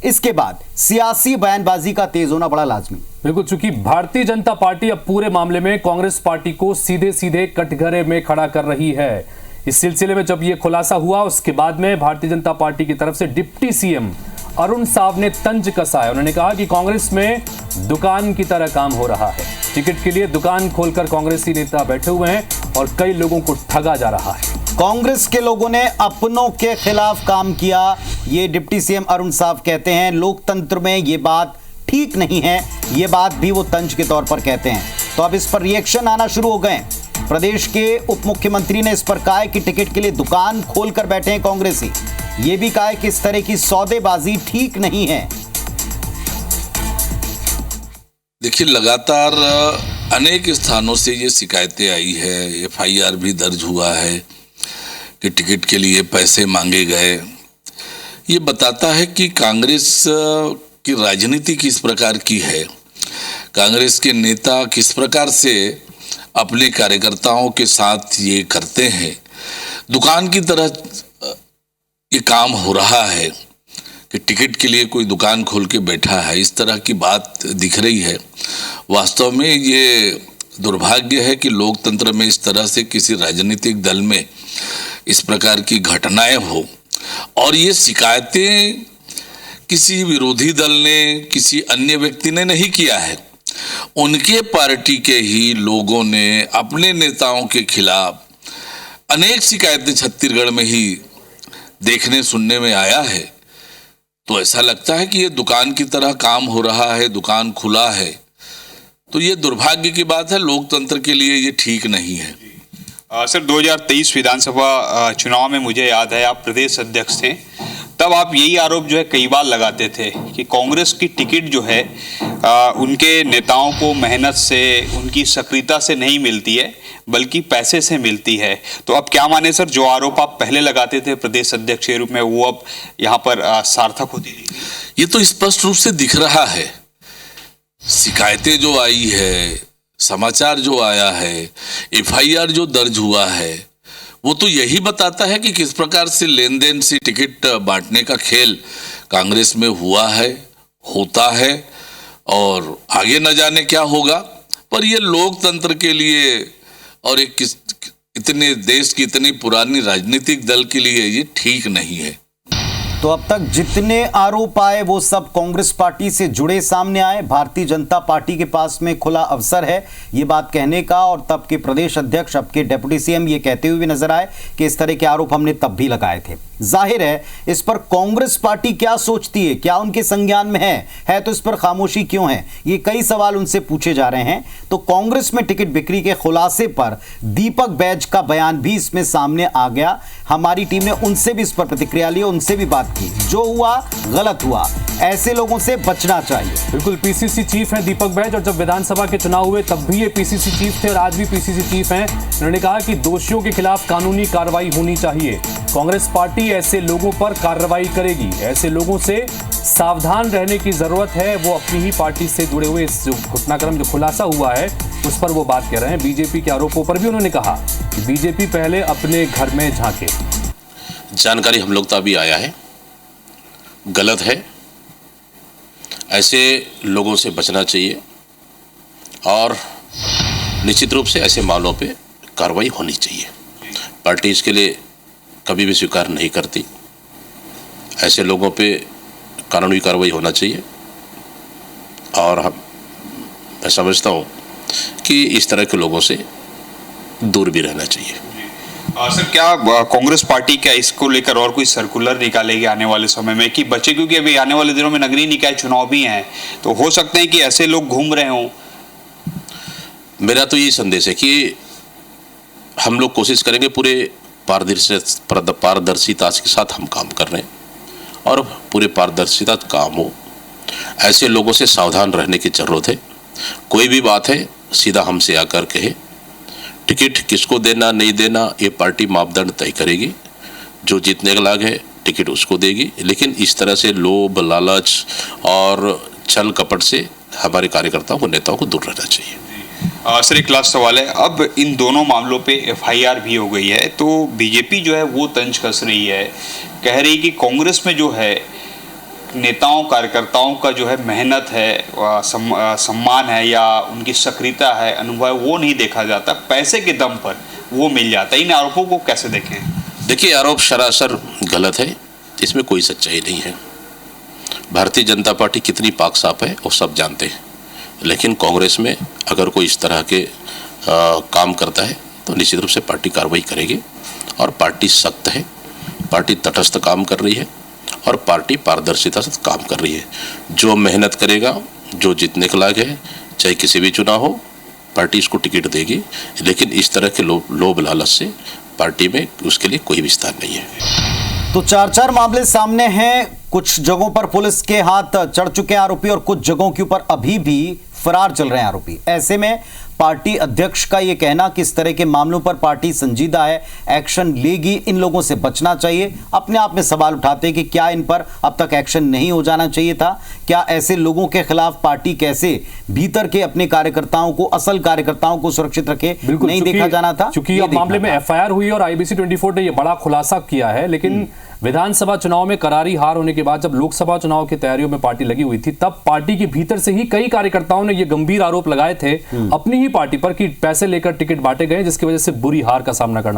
इसके बाद सियासी बयानबाजी का तेज होना बड़ा लाजमी। बिल्कुल, चूंकि भारतीय जनता पार्टी अब पूरे मामले में कांग्रेस पार्टी को सीधे सीधे कटघरे में खड़ा कर रही है। इस सिलसिले में जब यह खुलासा हुआ उसके बाद में भारतीय जनता पार्टी की तरफ से डिप्टी सीएम अरुण साव ने तंज कसा है। उन्होंने कहा कि कांग्रेस में दुकान की तरह काम हो रहा है। टिकट के लिए दुकान खोलकर कांग्रेसी नेता बैठे हुए हैं और कई लोगों को ठगा जा रहा है। कांग्रेस के लोगों ने अपनों के खिलाफ काम किया, ये डिप्टी सीएम अरुण साव कहते हैं। लोकतंत्र में ये बात ठीक नहीं है, ये बात भी वो तंज के तौर पर कहते हैं। तो अब इस पर रिएक्शन आना शुरू हो गए। प्रदेश के उप मुख्यमंत्री ने इस पर कहा है कि टिकट के लिए दुकान खोलकर बैठे हैं कांग्रेसी। ये भी कहा है कि इस तरह की सौदेबाजी ठीक नहीं है। देखिए, लगातार अनेक स्थानों से ये शिकायतें आई है, एफआईआर भी दर्ज हुआ है कि टिकट के लिए पैसे मांगे गए। ये बताता है कि कांग्रेस की राजनीति किस प्रकार की है, कांग्रेस के नेता किस प्रकार से अपने कार्यकर्ताओं के साथ ये करते हैं। दुकान की तरह ये काम हो रहा है कि टिकट के लिए कोई दुकान खोल के बैठा है, इस तरह की बात दिख रही है। वास्तव में ये दुर्भाग्य है कि लोकतंत्र में इस तरह से किसी राजनीतिक दल में इस प्रकार की घटनाएं हो और ये शिकायतें किसी विरोधी दल ने, किसी अन्य व्यक्ति ने नहीं किया है। उनके पार्टी के ही लोगों ने अपने नेताओं के खिलाफ अनेक शिकायतें छत्तीसगढ़ में ही देखने सुनने में आया है। तो ऐसा लगता है कि ये दुकान की तरह काम हो रहा है, दुकान खुला है। तो ये दुर्भाग्य की बात है, लोकतंत्र के लिए ये ठीक नहीं है। सर, 2023 विधानसभा चुनाव में मुझे याद है आप प्रदेश अध्यक्ष थे, तब आप यही आरोप जो है कई बार लगाते थे कि कांग्रेस की टिकट जो है उनके नेताओं को मेहनत से, उनकी सक्रियता से नहीं मिलती है बल्कि पैसे से मिलती है। तो अब क्या माने सर, जो आरोप आप पहले लगाते थे प्रदेश अध्यक्ष के रूप में, वो अब यहाँ पर सार्थक होती नहीं? ये तो स्पष्ट रूप से दिख रहा है। शिकायतें जो आई है, समाचार जो आया है, एफआईआर जो दर्ज हुआ है, वो तो यही बताता है कि किस प्रकार से लेन देन से टिकट बांटने का खेल कांग्रेस में हुआ है, होता है और आगे न जाने क्या होगा। पर ये लोकतंत्र के लिए और एक इतने देश की इतनी पुरानी राजनीतिक दल के लिए ये ठीक नहीं है। तो अब तक जितने आरोप आए वो सब कांग्रेस पार्टी से जुड़े सामने आए। भारतीय जनता पार्टी के पास में खुला अवसर है ये बात कहने का, और तब के प्रदेश अध्यक्ष, अब के डिप्टी सीएम ये कहते हुए भी नजर आए कि इस तरह के आरोप हमने तब भी लगाए थे। जाहिर है इस पर कांग्रेस पार्टी क्या सोचती है, क्या उनके संज्ञान में है तो इस पर खामोशी क्यों है, ये कई सवाल उनसे पूछे जा रहे हैं। तो कांग्रेस में टिकट बिक्री के खुलासे पर दीपक बैज का बयान भी इसमें सामने आ गया। हमारी टीम ने उनसे भी इस पर प्रतिक्रिया ली, उनसे भी बात की। जो हुआ गलत हुआ, ऐसे लोगों से बचना चाहिए। बिल्कुल, पीसीसी चीफ हैं दीपक बैज, और जब विधानसभा के चुनाव हुए तब भी ये पीसीसी चीफ थे और आज भी पीसीसी चीफ हैं। उन्होंने कहा कि दोषियों के खिलाफ कानूनी कार्रवाई होनी चाहिए। कांग्रेस पार्टी ऐसे लोगों पर कार्रवाई करेगी। ऐसे लोगों से सावधान रहने की जरूरत है। वो अपनी ही पार्टी से जुड़े हुए इस घटनाक्रम जो खुलासा हुआ है उस पर वो बात कर रहे हैं। बीजेपी के आरोपों पर भी उन्होंने कहा कि बीजेपी पहले अपने घर में झांके। जानकारी हम लोग तो अभी आया है, गलत है। ऐसे लोगों से बचना चाहिए और निश्चित रूप से ऐसे मामलों पे कार्रवाई होनी चाहिए। पार्टी इसके लिए कभी भी स्वीकार नहीं करती। ऐसे लोगों पे कानूनी कार्रवाई होना चाहिए और मैं समझता हूँ कि इस तरह के लोगों से दूर भी रहना चाहिए। सर, क्या कांग्रेस पार्टी क्या इसको लेकर और कोई सर्कुलर निकालेगी आने वाले समय में कि बच्चे, क्योंकि अभी आने वाले दिनों में नगरीय निकाय चुनाव भी हैं, तो हो सकते हैं कि ऐसे लोग घूम रहे हों? मेरा तो ये संदेश है कि हम लोग कोशिश करेंगे पूरे पारदर्शिता के साथ हम काम कर रहे हैं और पूरे पारदर्शिता काम हो। ऐसे लोगों से सावधान रहने की ज़रूरत है। कोई भी बात है सीधा हमसे आकर कहे। टिकट किसको देना नहीं देना ये पार्टी मापदंड तय करेगी। जो जीतने का लायक है टिकट उसको देगी, लेकिन इस तरह से लोभ, लालच और छल कपट से हमारे कार्यकर्ताओं को, नेताओं को दूर रहना चाहिए। सर, एक लास्ट सवाल है। अब इन दोनों मामलों पे एफआईआर भी हो गई है, तो बीजेपी जो है वो तंज कस रही है, कह रही कि कांग्रेस में जो है नेताओं कार्यकर्ताओं का जो है मेहनत है, सम्मान है या उनकी सक्रियता है, अनुभव, वो नहीं देखा जाता, पैसे के दम पर वो मिल जाता है। इन आरोपों को कैसे देखें? देखिए, आरोप सरासर गलत है, इसमें कोई सच्चाई नहीं है। भारतीय जनता पार्टी कितनी पाक साफ है वो सब जानते हैं, लेकिन कांग्रेस में अगर कोई इस तरह के काम करता है तो निश्चित रूप से पार्टी कार्रवाई करेगी। और पार्टी सख्त है, पार्टी तटस्थ काम कर रही है और पार्टी पारदर्शिता से काम कर रही है। जो मेहनत करेगा, जो जीतने के लायक है, चाहे किसी भी चुनाव हो, पार्टी इसको टिकट देगी। लेकिन इस तरह के लोभ लालच से पार्टी में उसके लिए कोई भी स्थान नहीं है। तो चार मामले सामने हैं। कुछ जगहों पर पुलिस के हाथ चढ़ चुके हैं आरोपी और कुछ जगहों के ऊपर अभी भी फरार चल रहे हैं आरोपी। ऐसे में पार्टी अध्यक्ष का यह कहना कि इस तरह के मामलों पर पार्टी संजीदा है, एक्शन लेगी, इन लोगों से बचना चाहिए, अपने आप में सवाल उठाते हैं कि क्या इन पर अब तक एक्शन नहीं हो जाना चाहिए था? क्या ऐसे लोगों के खिलाफ पार्टी कैसे भीतर के अपने कार्यकर्ताओं को, असल कार्यकर्ताओं को सुरक्षित रखे, नहीं देखा जाना था? क्योंकि अब मामले में एफआईआर हुई और आईबीसी 24 ने यह बड़ा खुलासा किया है। लेकिन विधानसभा चुनाव में करारी हार होने के बाद जब लोकसभा चुनाव की तैयारियों में पार्टी लगी हुई थी, तब पार्टी के भीतर से ही कई कार्यकर्ताओं ने ये गंभीर आरोप लगाए थे अपनी ही पार्टी पर कि पैसे लेकर टिकट बांटे गए, जिसकी वजह से बुरी हार का सामना करना